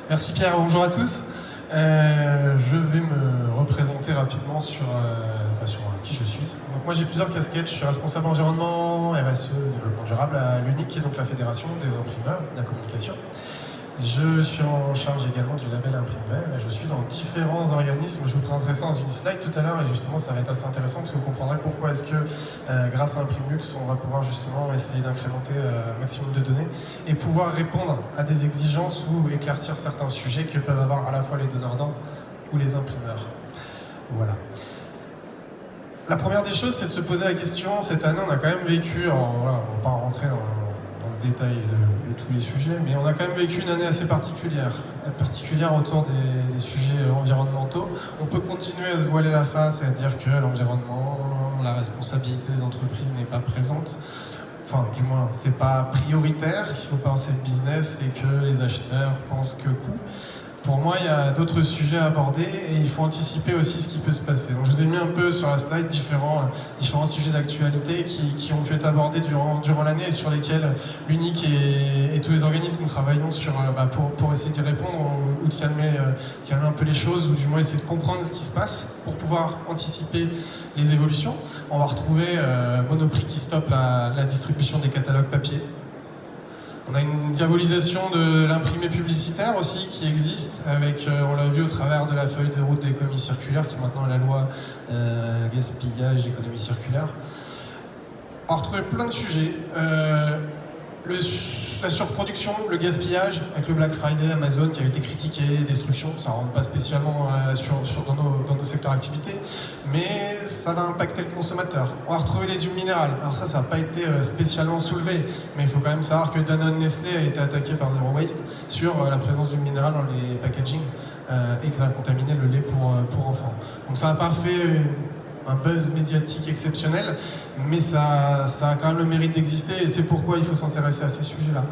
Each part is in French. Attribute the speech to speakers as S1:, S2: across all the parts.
S1: Merci Pierre, bonjour à tous. Je vais me représenter rapidement sur qui je suis. Donc moi j'ai plusieurs casquettes, je suis responsable environnement, RSE, développement durable à l'UNIC, qui est donc la fédération des imprimeurs de la communication. Je suis en charge également du label Imprime Vert et je suis dans différents organismes. Je vous présenterai ça dans une slide tout à l'heure et justement ça va être assez intéressant parce que vous comprendrez pourquoi est-ce que grâce à ImprimeLux on va pouvoir justement essayer d'incrémenter un maximum de données et pouvoir répondre à des exigences ou éclaircir certains sujets que peuvent avoir à la fois les donneurs d'ordre ou les imprimeurs. Voilà. La première des choses, c'est de se poser la question, cette année on a quand même vécu, alors voilà, on va pas rentrer dans le détail de tous les sujets, mais on a quand même vécu une année assez particulière autour des sujets environnementaux. On peut continuer à se voiler la face et à dire que l'environnement, la responsabilité des entreprises n'est pas présente. Enfin, du moins, c'est pas prioritaire, il faut penser business et que les acheteurs pensent que coût. Pour moi, il y a d'autres sujets à aborder et il faut anticiper aussi ce qui peut se passer. Donc, je vous ai mis un peu sur la slide différents sujets d'actualité qui ont pu être abordés durant l'année et sur lesquels l'UNIC et tous les organismes nous travaillons pour essayer d'y répondre ou de calmer un peu les choses ou du moins essayer de comprendre ce qui se passe pour pouvoir anticiper les évolutions. On va retrouver Monoprix qui stoppe la distribution des catalogues papier. On a une diabolisation de l'imprimé publicitaire aussi qui existe, avec, on l'a vu au travers de la feuille de route d'économie circulaire, qui maintenant est la loi gaspillage, économie circulaire. On va retrouver plein de sujets. La surproduction, le gaspillage, avec le Black Friday, Amazon qui avait été critiqué, destruction, ça ne rentre pas spécialement dans nos secteurs d'activité, mais ça va impacter le consommateur. On va retrouver les huiles minérales. Alors ça n'a pas été spécialement soulevé, mais il faut quand même savoir que Danone Nestlé a été attaqué par Zero Waste sur la présence d'huile minérale dans les packaging et que ça a contaminé le lait pour enfants. Donc ça n'a pas fait un buzz médiatique exceptionnel, mais ça a quand même le mérite d'exister et c'est pourquoi il faut s'intéresser à ces sujets-là.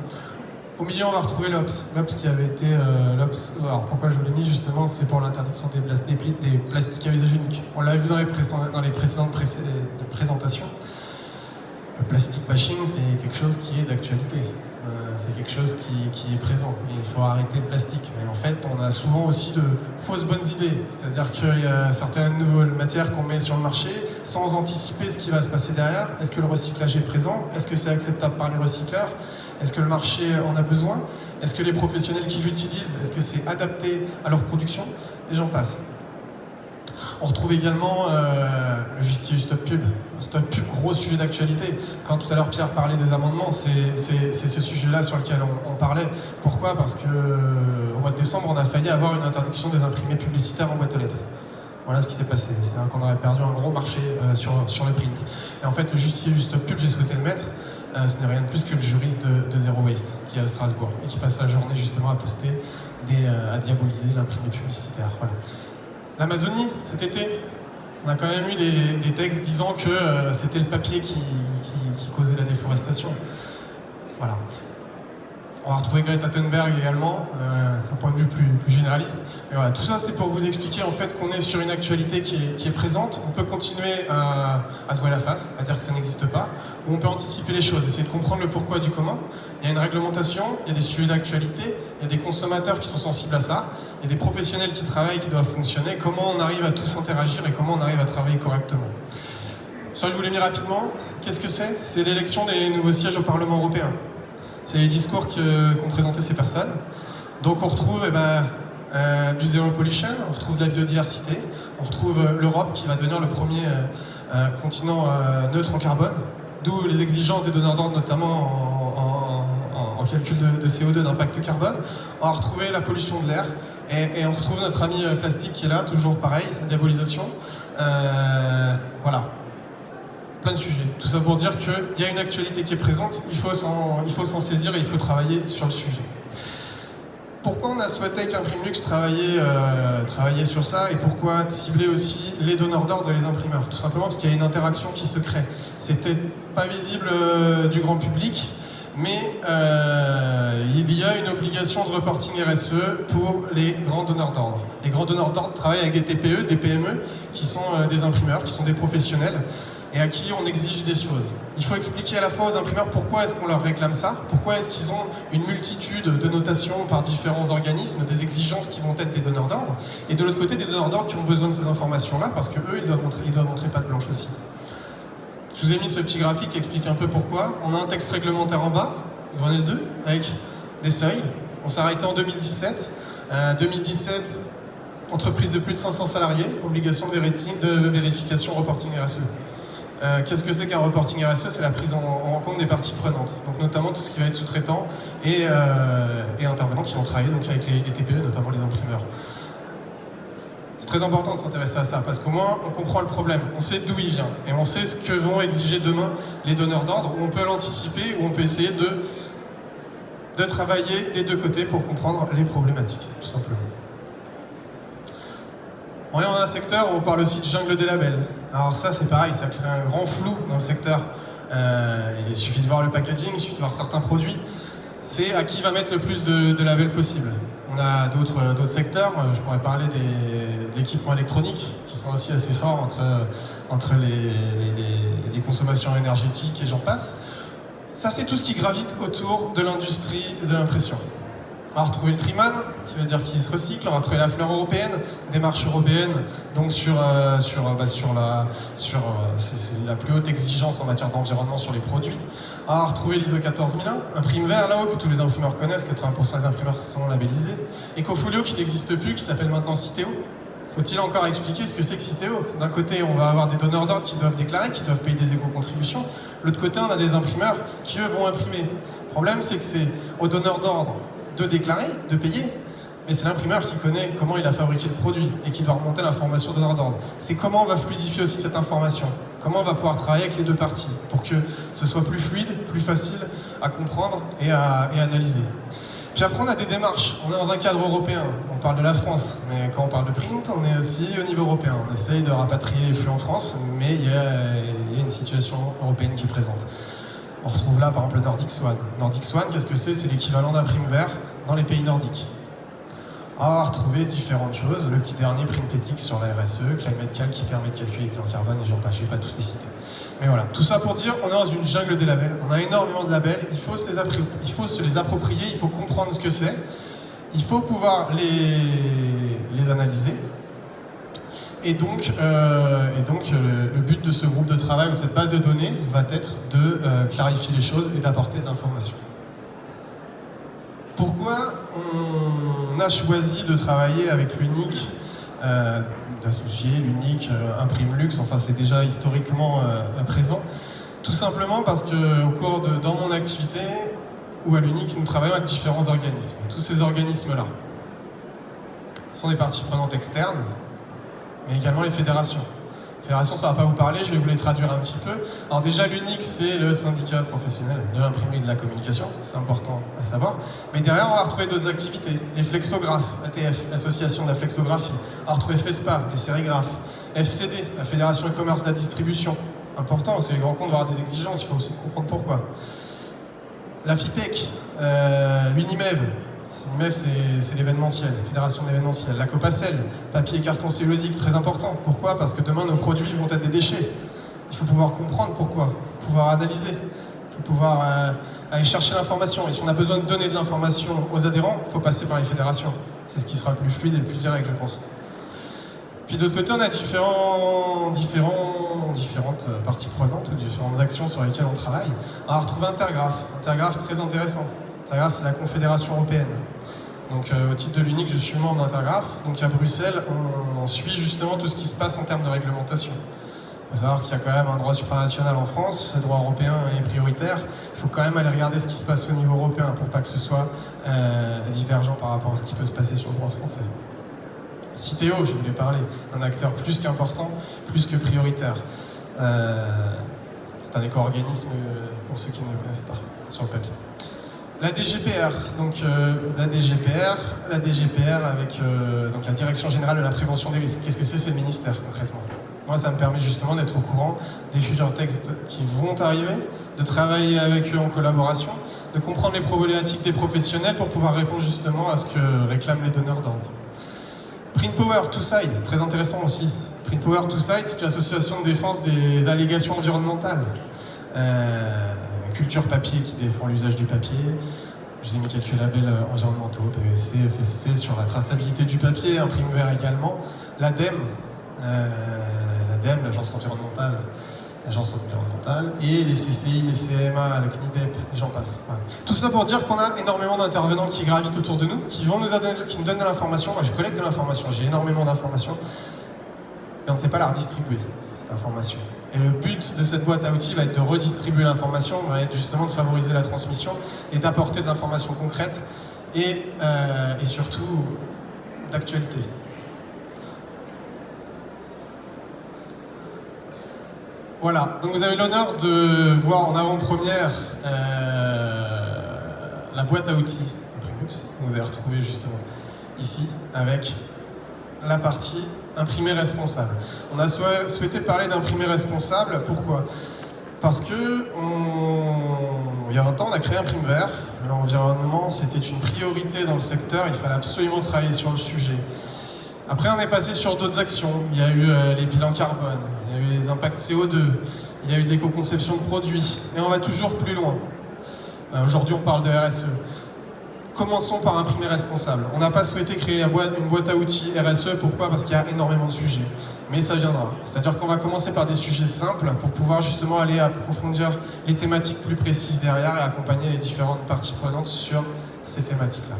S1: Au milieu, on va retrouver l'OPS. L'OPS qui avait été... alors pourquoi je vous l'ai mis justement, c'est pour l'interdiction des plastiques à usage unique. On l'a vu dans les précédentes présentations. Le plastic bashing, c'est quelque chose qui est d'actualité. C'est quelque chose qui est présent. Et il faut arrêter le plastique. Mais en fait, on a souvent aussi de fausses bonnes idées. C'est-à-dire qu'il y a certaines nouvelles matières qu'on met sur le marché sans anticiper ce qui va se passer derrière. Est-ce que le recyclage est présent? Est-ce que c'est acceptable par les recycleurs? Est-ce que le marché en a besoin? Est-ce que les professionnels qui l'utilisent, est-ce que c'est adapté à leur production? Et j'en passe. On retrouve également le justice stop pub. Stop pub, gros sujet d'actualité. Quand tout à l'heure Pierre parlait des amendements, c'est ce sujet-là sur lequel on parlait. Pourquoi? Parce qu'au mois de décembre, on a failli avoir une interdiction des imprimés publicitaires en boîte aux lettres. Voilà ce qui s'est passé. C'est-à-dire qu'on aurait perdu un gros marché sur le print. Et en fait, le justice du stop pub, j'ai souhaité le mettre. Ce n'est rien de plus que le juriste de Zero Waste, qui est à Strasbourg, et qui passe la journée justement à poster, à diaboliser l'imprimé publicitaire. Voilà. L'Amazonie, cet été, on a quand même eu des textes disant que c'était le papier qui causait la déforestation. Voilà. On va retrouver Greta Thunberg également, d'un point de vue plus généraliste. Et voilà, tout ça, c'est pour vous expliquer en fait qu'on est sur une actualité qui est présente. On peut continuer à se voiler la face, à dire que ça n'existe pas, ou on peut anticiper les choses, essayer de comprendre le pourquoi du comment. Il y a une réglementation, il y a des sujets d'actualité, il y a des consommateurs qui sont sensibles à ça, il y a des professionnels qui travaillent, qui doivent fonctionner. Comment on arrive à tous interagir et comment on arrive à travailler correctement. Ça, je vous l'ai mis rapidement. Qu'est-ce que c'est? C'est l'élection des nouveaux sièges au Parlement européen. C'est les discours qu'ont présenté ces personnes. Donc on retrouve du zéro pollution, on retrouve de la biodiversité, on retrouve l'Europe qui va devenir le premier continent neutre en carbone, d'où les exigences des donneurs d'ordre, notamment en calcul de CO2, d'impact carbone. On va retrouver la pollution de l'air et on retrouve notre ami plastique qui est là, toujours pareil, la diabolisation. Voilà. Plein de sujets. Tout ça pour dire qu'il y a une actualité qui est présente, il faut s'en saisir et il faut travailler sur le sujet. Pourquoi on a souhaité qu'ImprimeLux travailler sur ça et pourquoi cibler aussi les donneurs d'ordre et les imprimeurs? Tout simplement parce qu'il y a une interaction qui se crée. C'est peut-être pas visible du grand public, mais il y a une obligation de reporting RSE pour les grands donneurs d'ordre. Les grands donneurs d'ordre travaillent avec des TPE, des PME, qui sont des imprimeurs, qui sont des professionnels, et à qui on exige des choses. Il faut expliquer à la fois aux imprimeurs pourquoi est-ce qu'on leur réclame ça, pourquoi est-ce qu'ils ont une multitude de notations par différents organismes, des exigences qui vont être des donneurs d'ordre, et de l'autre côté des donneurs d'ordre qui ont besoin de ces informations-là parce qu'eux, ils doivent montrer patte blanche aussi. Je vous ai mis ce petit graphique qui explique un peu pourquoi. On a un texte réglementaire en bas, Grenelle 2, avec des seuils. On s'est arrêté en 2017. 2017, entreprise de plus de 500 salariés, obligation de vérification reporting RSE. Qu'est-ce que c'est qu'un reporting RSE? C'est la prise en compte des parties prenantes, donc notamment tout ce qui va être sous-traitants et intervenants qui vont travailler donc avec les TPE, notamment les imprimeurs. C'est très important de s'intéresser à ça, parce qu'au moins on comprend le problème, on sait d'où il vient, et on sait ce que vont exiger demain les donneurs d'ordre, où on peut l'anticiper, où on peut essayer de travailler des deux côtés pour comprendre les problématiques, tout simplement. On est dans un secteur où on parle aussi de jungle des labels. Alors ça c'est pareil, ça crée un grand flou dans le secteur. Il suffit de voir le packaging, il suffit de voir certains produits. C'est à qui va mettre le plus de labels possible. On a d'autres secteurs, je pourrais parler des équipements électroniques qui sont aussi assez forts entre les consommations énergétiques et j'en passe. Ça c'est tout ce qui gravite autour de l'industrie de l'impression. On va retrouver le Triman, qui veut dire qu'il se recycle, on va retrouver la fleur européenne, démarche européenne, donc c'est la plus haute exigence en matière d'environnement sur les produits. On va retrouver l'ISO 14001, imprime vert là-haut que tous les imprimeurs connaissent, 80% des imprimeurs sont labellisés. Ecofolio qui n'existe plus, qui s'appelle maintenant Citeo. Faut-il encore expliquer ce que c'est que Citeo? D'un côté, on va avoir des donneurs d'ordre qui doivent déclarer, qui doivent payer des éco-contributions. De l'autre côté, on a des imprimeurs qui, eux, vont imprimer. Le problème, c'est que c'est aux donneurs d'ordre de déclarer, de payer, mais c'est l'imprimeur qui connaît comment il a fabriqué le produit et qui doit remonter l'information au donneur d'ordre. C'est comment on va fluidifier aussi cette information, comment on va pouvoir travailler avec les deux parties pour que ce soit plus fluide, plus facile à comprendre et à analyser. Puis après on a des démarches, on est dans un cadre européen, on parle de la France, mais quand on parle de print, on est aussi au niveau européen. On essaye de rapatrier les flux en France, mais il y a une situation européenne qui est présente. On retrouve là par exemple le Nordic Swan. Nordic Swan, qu'est-ce que c'est? C'est l'équivalent d'imprime vert dans les pays nordiques. On va retrouver différentes choses. Le petit dernier, Printetix sur la RSE, ClimateCal qui permet de calculer les bilans carbone et j'en passe, je ne vais pas tous les citer. Mais voilà, tout ça pour dire, on est dans une jungle des labels. On a énormément de labels, il faut se les approprier, il faut comprendre ce que c'est. Il faut pouvoir les analyser. Et donc, le but de ce groupe de travail ou de cette base de données va être de clarifier les choses et d'apporter de l'information. Pourquoi on a choisi de travailler avec l'UNIC, d'associer l'UNIC, ImprimeLux, enfin c'est déjà historiquement présent? Tout simplement parce que dans mon activité ou à l'UNIC, nous travaillons avec différents organismes. Tous ces organismes-là sont des parties prenantes externes, mais également les fédérations. Fédération, ça ne va pas vous parler, je vais vous les traduire un petit peu. Alors déjà, l'UNIC, c'est le syndicat professionnel de l'imprimerie et de la communication, c'est important à savoir. Mais derrière, on va retrouver d'autres activités. Les flexographes, ATF, l'association de la flexographie. On va retrouver FESPA, les sérigraphes. FCD, la Fédération e-commerce de la distribution. Important, parce que les grands comptes vont avoir des exigences, il faut aussi comprendre pourquoi. La FIPEC, l'UNIMEV. l'UNIMEV, c'est l'événementiel, Fédération de l'événementiel. La Copacel, papier, carton, cellulosique, très important. Pourquoi? Parce que demain, nos produits vont être des déchets. Il faut pouvoir comprendre pourquoi, il faut pouvoir analyser, il faut pouvoir aller chercher l'information. Et si on a besoin de donner de l'information aux adhérents, il faut passer par les fédérations. C'est ce qui sera le plus fluide et le plus direct, je pense. Puis d'autre côté, on a différentes parties prenantes, différentes actions sur lesquelles on travaille. On va retrouver Intergraph. Intergraph, très intéressant. Intergraph, c'est la Confédération européenne. Donc au titre de l'UNIC, je suis membre d'Intergraph. Donc à Bruxelles, on suit justement tout ce qui se passe en termes de réglementation. Il faut savoir qu'il y a quand même un droit supranational en France, le droit européen est prioritaire. Il faut quand même aller regarder ce qui se passe au niveau européen pour pas que ce soit divergent par rapport à ce qui peut se passer sur le droit français. Citeo, je voulais parler, un acteur plus qu'important, plus que prioritaire. C'est un éco-organisme pour ceux qui ne le connaissent pas, sur le papier. La DGPR, donc la DGPR avec donc la Direction Générale de la Prévention des Risques. Qu'est-ce que c'est le ministère concrètement? Moi, ça me permet justement d'être au courant des futurs textes qui vont arriver, de travailler avec eux en collaboration, de comprendre les problématiques des professionnels pour pouvoir répondre justement à ce que réclament les donneurs d'ordre. Print Power to Side, très intéressant aussi. Print Power to Side, c'est l'association de défense des allégations environnementales. Culture papier qui défend l'usage du papier. Je vous ai mis quelques labels environnementaux, PEFC, FSC, sur la traçabilité du papier, Imprim'Vert également. L'ADEME, l'agence environnementale, et les CCI, les CMA, le CNIDEP, et j'en passe. Voilà. Tout ça pour dire qu'on a énormément d'intervenants qui gravitent autour de nous, qui nous donnent de l'information. Moi, je collecte de l'information, j'ai énormément d'informations, mais on ne sait pas la redistribuer, cette information. Et le but de cette boîte à outils va être de redistribuer l'information, va être justement de favoriser la transmission et d'apporter de l'information concrète et surtout d'actualité. Voilà, donc vous avez l'honneur de voir en avant-première la boîte à outils Imprimux. Vous avez retrouvé justement ici avec la partie imprimé responsable. On a souhaité parler d'imprimé responsable, pourquoi? Parce que il y a 20 ans, on a créé Imprim'Vert. L'environnement, c'était une priorité dans le secteur, il fallait absolument travailler sur le sujet. Après, on est passé sur d'autres actions. Il y a eu les bilans carbone, il y a eu les impacts CO2, il y a eu l'éco-conception de produits, et on va toujours plus loin. Aujourd'hui, on parle de RSE. Commençons par imprimer responsable. On n'a pas souhaité créer une boîte à outils RSE, pourquoi? Parce qu'il y a énormément de sujets. Mais ça viendra. C'est-à-dire qu'on va commencer par des sujets simples pour pouvoir justement aller approfondir les thématiques plus précises derrière et accompagner les différentes parties prenantes sur ces thématiques-là.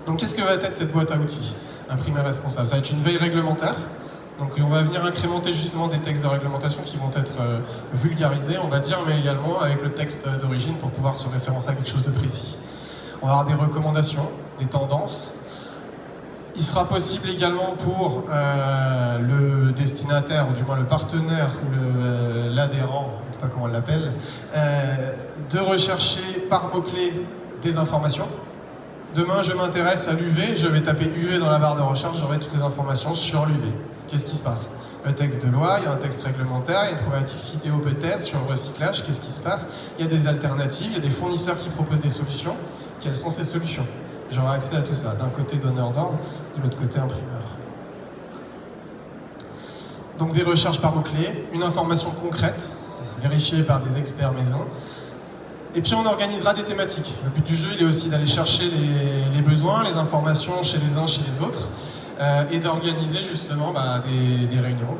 S1: Donc qu'est-ce que va être cette boîte à outils imprimé responsable? Ça va être une veille réglementaire. Donc on va venir incrémenter justement des textes de réglementation qui vont être vulgarisés, on va dire, mais également avec le texte d'origine pour pouvoir se référencer à quelque chose de précis. On va avoir des recommandations, des tendances. Il sera possible également pour le destinataire, ou du moins le partenaire, ou l'adhérent, je ne sais pas comment on l'appelle, de rechercher par mots-clés des informations. Demain, je m'intéresse à l'UV, je vais taper UV dans la barre de recherche, j'aurai toutes les informations sur l'UV. Qu'est-ce qui se passe? Le texte de loi, il y a un texte réglementaire, il y a une problématique CITEO peut-être sur le recyclage, qu'est-ce qui se passe? Il y a des alternatives, il y a des fournisseurs qui proposent des solutions. Quelles sont ces solutions? J'aurai accès à tout ça, d'un côté donneur d'ordre, de l'autre côté imprimeur. Donc des recherches par mots-clés, une information concrète, vérifiée par des experts maison. Et puis on organisera des thématiques. Le but du jeu, il est aussi d'aller chercher les besoins, les informations chez les uns, chez les autres, et d'organiser justement des réunions,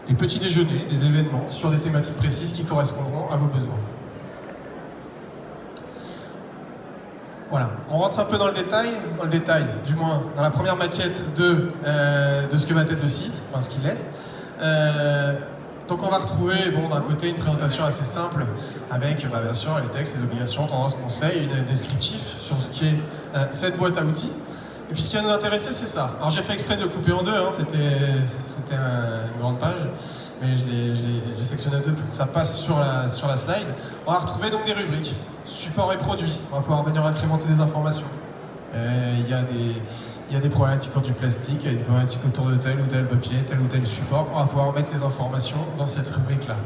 S1: des petits déjeuners, des événements sur des thématiques précises qui correspondront à vos besoins. Voilà, on rentre un peu dans le détail, du moins dans la première maquette de ce que va être le site, enfin ce qu'il est. Donc on va retrouver, d'un côté, une présentation assez simple, avec bien sûr les textes, les obligations, tendances, conseils, un descriptif sur ce qui est cette boîte à outils. Et puis ce qui va nous intéresser, c'est ça. Alors j'ai fait exprès de le couper en deux, c'était une grande page, mais j'ai sectionné en deux pour que ça passe sur la slide. On va retrouver donc des rubriques, support et produits. On va pouvoir venir incrémenter des informations. Il y a des problématiques autour du plastique, il y a des problématiques autour de tel ou tel papier, tel ou tel support. On va pouvoir mettre les informations dans cette rubrique-là.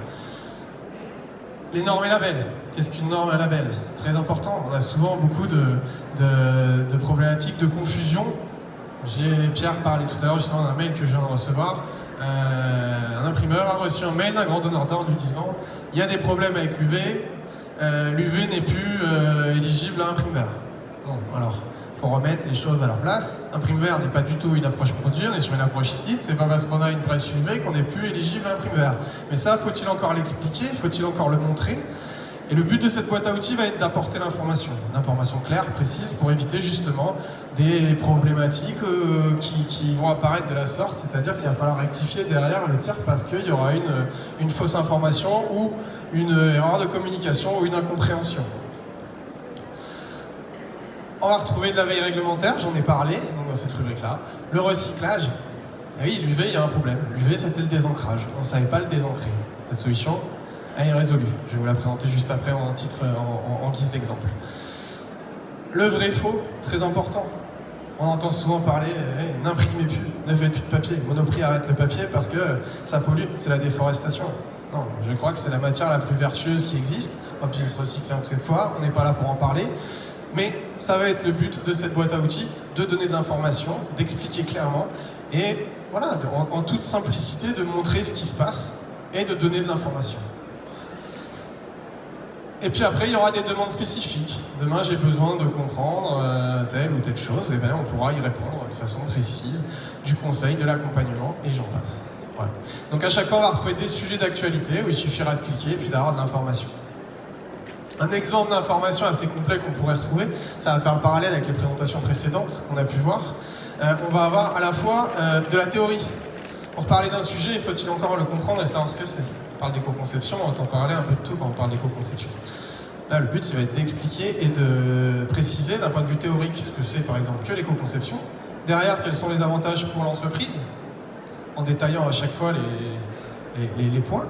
S1: Les normes et labels. Qu'est-ce qu'une norme et un label? C'est très important. On a souvent beaucoup de problématiques, de confusion. Pierre parlait tout à l'heure justement d'un mail que je viens de recevoir. Un imprimeur a reçu un mail d'un grand donneur d'ordre lui disant « Il y a des problèmes avec l'UV, l'UV n'est plus éligible à Imprim'Vert. » Bon, alors, il faut remettre les choses à leur place. Imprim'Vert n'est pas du tout une approche produit, on est sur une approche site. C'est pas parce qu'on a une presse UV qu'on n'est plus éligible à Imprim'Vert. Mais ça, faut-il encore l'expliquer? Faut-il encore le montrer? Et le but de cette boîte à outils va être d'apporter l'information claire, précise, pour éviter justement des problématiques qui vont apparaître de la sorte, c'est-à-dire qu'il va falloir rectifier derrière le tir parce qu'il y aura une fausse information ou une erreur de communication ou une incompréhension. On va retrouver de la veille réglementaire, j'en ai parlé, donc dans cette rubrique-là. Le recyclage, ah oui, l'UV, il y a un problème. L'UV, c'était le désancrage. On ne savait pas le désancrer. La solution, elle est résolue. Je vais vous la présenter juste après en guise d'exemple. Le vrai-faux, très important. On entend souvent parler, n'imprimez plus, ne faites plus de papier. Monoprix arrête le papier parce que ça pollue, c'est la déforestation. Non, je crois que c'est la matière la plus vertueuse qui existe. On va se recycler cette fois, on n'est pas là pour en parler. Mais ça va être le but de cette boîte à outils, de donner de l'information, d'expliquer clairement et voilà, en toute simplicité de montrer ce qui se passe et de donner de l'information. Et puis après, il y aura des demandes spécifiques. Demain, j'ai besoin de comprendre telle ou telle chose, et bien on pourra y répondre de façon précise, du conseil, de l'accompagnement, et j'en passe. Voilà. Donc à chaque fois, on va retrouver des sujets d'actualité où il suffira de cliquer et puis d'avoir de l'information. Un exemple d'information assez complet qu'on pourrait retrouver, ça va faire le parallèle avec les présentations précédentes qu'on a pu voir. On va avoir à la fois de la théorie. Pour parler d'un sujet, faut-il encore le comprendre et savoir ce que c'est. On parle d'éco-conception, on entend parler un peu de tout quand on parle d'éco-conception. Là, le but, ça va être d'expliquer et de préciser d'un point de vue théorique ce que c'est, par exemple, que l'éco-conception. Derrière, quels sont les avantages pour l'entreprise, en détaillant à chaque fois les points.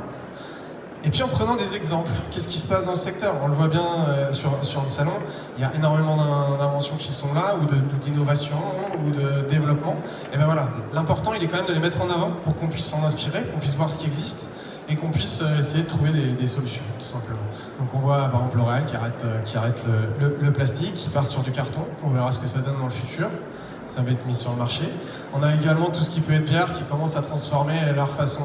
S1: Et puis en prenant des exemples, qu'est-ce qui se passe dans le secteur? On le voit bien sur le salon, il y a énormément d'inventions qui sont là, ou d'innovation, ou de développement. Et bien voilà, l'important il est quand même de les mettre en avant pour qu'on puisse s'en inspirer, qu'on puisse voir ce qui existe, et qu'on puisse essayer de trouver des solutions, tout simplement. Donc on voit par exemple L'Oréal qui arrête le plastique, qui part sur du carton, on verra ce que ça donne dans le futur. Ça va être mis sur le marché. On a également tout ce qui peut être bière qui commence à transformer leur façon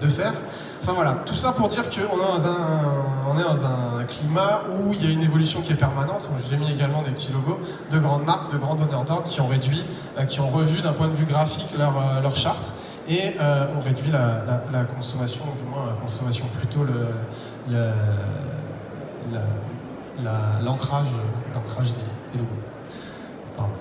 S1: de faire. Enfin voilà, tout ça pour dire qu'on est dans un climat où il y a une évolution qui est permanente. Je vous ai mis également des petits logos de grandes marques, de grands donneurs d'ordre qui ont réduit, qui ont revu d'un point de vue graphique leur charte et ont réduit la consommation, du moins la consommation plutôt l'ancrage des logos. Pardon.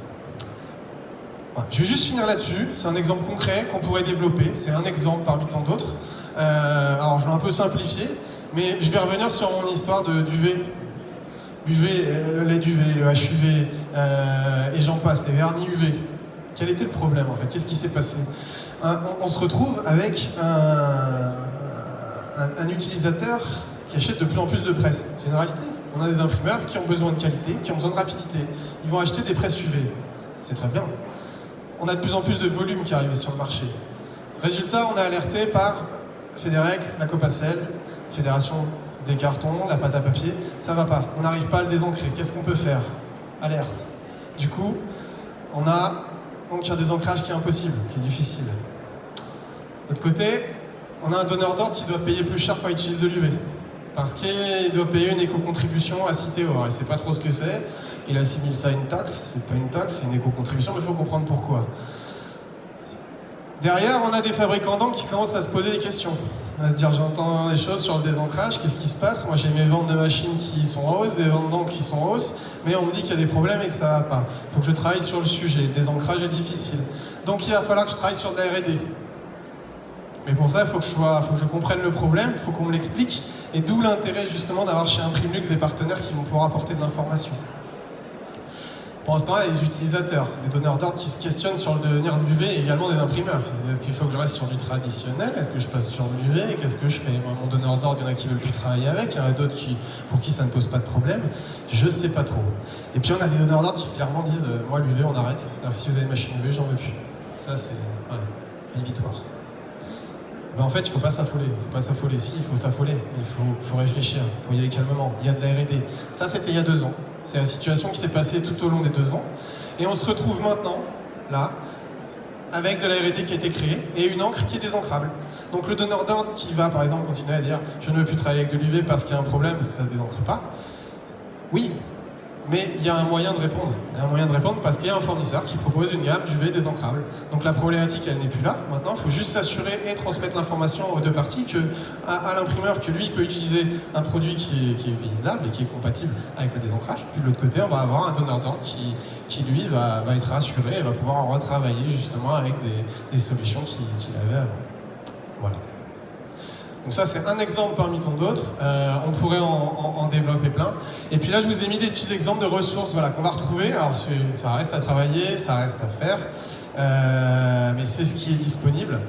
S1: Voilà. Je vais juste finir là-dessus, c'est un exemple concret qu'on pourrait développer, c'est un exemple parmi tant d'autres. Alors je vais un peu simplifier, mais je vais revenir sur mon histoire d'UV. UV, le lait d'UV, le HUV, et j'en passe, les vernis UV. Quel était le problème en fait? Qu'est-ce qui s'est passé? On se retrouve avec un utilisateur qui achète de plus en plus de presse. C'est une réalité. On a des imprimeurs qui ont besoin de qualité, qui ont besoin de rapidité. Ils vont acheter des presses UV. C'est très bien. On a de plus en plus de volume qui arrive sur le marché. Résultat, on est alerté par Fédérec, la Copacel, Fédération des cartons, la pâte à papier. Ça va pas, on n'arrive pas à le désancrer. Qu'est-ce qu'on peut faire? Alerte. Du coup, on a donc un désancrage qui est impossible, qui est difficile. De l'autre côté, on a un donneur d'ordre qui doit payer plus cher quand il utilise de l'UV. Parce qu'il doit payer une éco-contribution à Citeo. Il ne sait pas trop ce que c'est. Il assimile ça à une taxe. C'est pas une taxe, c'est une éco-contribution, mais il faut comprendre pourquoi. Derrière, on a des fabricants d'encre qui commencent à se poser des questions. À se dire, j'entends des choses sur le désancrage, qu'est-ce qui se passe? Moi, j'ai mes ventes de machines qui sont en hausse, des ventes d'encre qui sont en hausse, mais on me dit qu'il y a des problèmes et que ça va pas. Il faut que je travaille sur le sujet. Le désancrage est difficile. Donc, il va falloir que je travaille sur de la R&D. Mais pour ça, il faut que je comprenne le problème, il faut qu'on me l'explique, et d'où l'intérêt justement d'avoir chez Imprimlux des partenaires qui vont pouvoir apporter de l'information. Pendant ce temps-là, il y a les utilisateurs, des donneurs d'ordre qui se questionnent sur le devenir de l'UV et également des imprimeurs. Ils se disent, est-ce qu'il faut que je reste sur du traditionnel? Est-ce que je passe sur l'UV? Qu'est-ce que je fais? Moi, mon donneur d'ordre, il y en a qui ne veulent plus travailler avec, il y en a d'autres pour qui ça ne pose pas de problème. Je ne sais pas trop. Et puis on a des donneurs d'ordre qui clairement disent, moi l'UV on arrête, c'est-à-dire que si vous avez une machine UV, j'en veux plus. Ça c'est rédhibitoire. Ben en fait, il ne faut pas s'affoler. Il faut pas s'affoler. Si, il faut s'affoler. Il faut réfléchir. Il faut y aller calmement. Il y a de la R&D. Ça, c'était il y a 2 ans. C'est la situation qui s'est passée tout au long des 2 ans. Et on se retrouve maintenant, là, avec de la R&D qui a été créée et une encre qui est désancrable. Donc le donneur d'ordre qui va, par exemple, continuer à dire « je ne veux plus travailler avec de l'UV parce qu'il y a un problème, parce que ça ne se désancre pas », oui, mais il y a un moyen de répondre. Il y a un moyen de répondre parce qu'il y a un fournisseur qui propose une gamme d'UV désancrable. Donc la problématique, elle n'est plus là. Maintenant, il faut juste s'assurer et transmettre l'information aux deux parties à l'imprimeur que lui, il peut utiliser un produit qui est utilisable et qui est compatible avec le désancrage. Puis de l'autre côté, on va avoir un donneur d'ordre qui lui, va être rassuré et va pouvoir retravailler justement avec des solutions qu'il avait avant. Voilà. Donc ça, c'est un exemple parmi tant d'autres. On pourrait en développer plein. Et puis là, je vous ai mis des petits exemples de ressources qu'on va retrouver. Alors, ça reste à travailler, ça reste à faire. Mais c'est ce qui est disponible.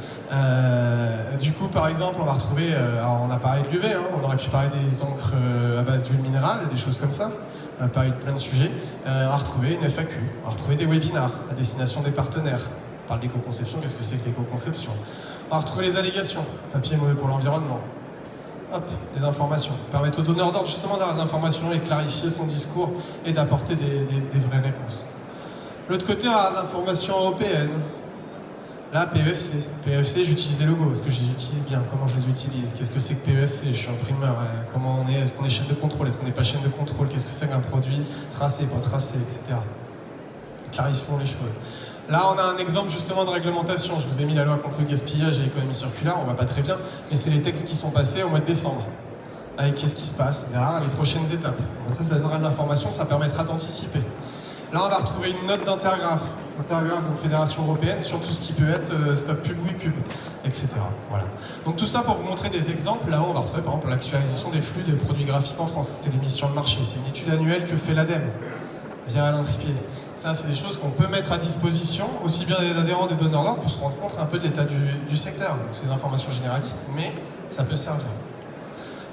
S1: Du coup, par exemple, on va retrouver... alors, on a parlé de l'UV, on aurait pu parler des encres à base d'huile minérale, des choses comme ça. On a parlé de plein de sujets. On va retrouver une FAQ. On va retrouver des webinars à destination des partenaires. On parle d'éco-conception, qu'est-ce que c'est que l'éco-conception? On va retrouver les allégations, papier mauvais pour l'environnement. Hop, des informations. Permettre au donneur d'ordre justement d'avoir de l'information et clarifier son discours et d'apporter des vraies réponses. De l'autre côté, on a l'information européenne. Là, PEFC. PEFC, j'utilise des logos. Est-ce que je les utilise bien? Comment je les utilise? Qu'est-ce que c'est que PEFC? Je suis imprimeur. Comment on est? Est-ce qu'on est chaîne de contrôle? Est-ce qu'on n'est pas chaîne de contrôle? Qu'est-ce que c'est qu'un produit tracé, pas tracé, etc. Clarifions les choses. Là, on a un exemple justement de réglementation. Je vous ai mis la loi contre le gaspillage et l'économie circulaire, on voit pas très bien, mais c'est les textes qui sont passés au mois de décembre. Avec qu'est-ce qui se passe derrière les prochaines étapes. Donc ça donnera de l'information, ça permettra d'anticiper. Là, on va retrouver une note d'Intergraph. Intergraph, donc Fédération Européenne, sur tout ce qui peut être stop pub, oui pub, etc. Voilà. Donc tout ça pour vous montrer des exemples. Là-haut, on va retrouver par exemple l'actualisation des flux des produits graphiques en France. C'est des mises sur le marché. C'est une étude annuelle que fait l'ADEME via Alain Tripier. Ça, c'est des choses qu'on peut mettre à disposition, aussi bien des adhérents, des donneurs d'ordre, pour se rendre compte un peu de l'état du secteur. Donc c'est des informations généralistes, mais ça peut servir.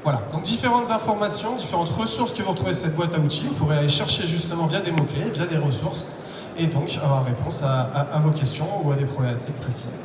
S1: Voilà, donc différentes informations, différentes ressources que vous retrouvez sur cette boîte à outils. Vous pourrez aller chercher justement via des mots-clés, via des ressources, et donc avoir réponse à vos questions ou à des problématiques précises.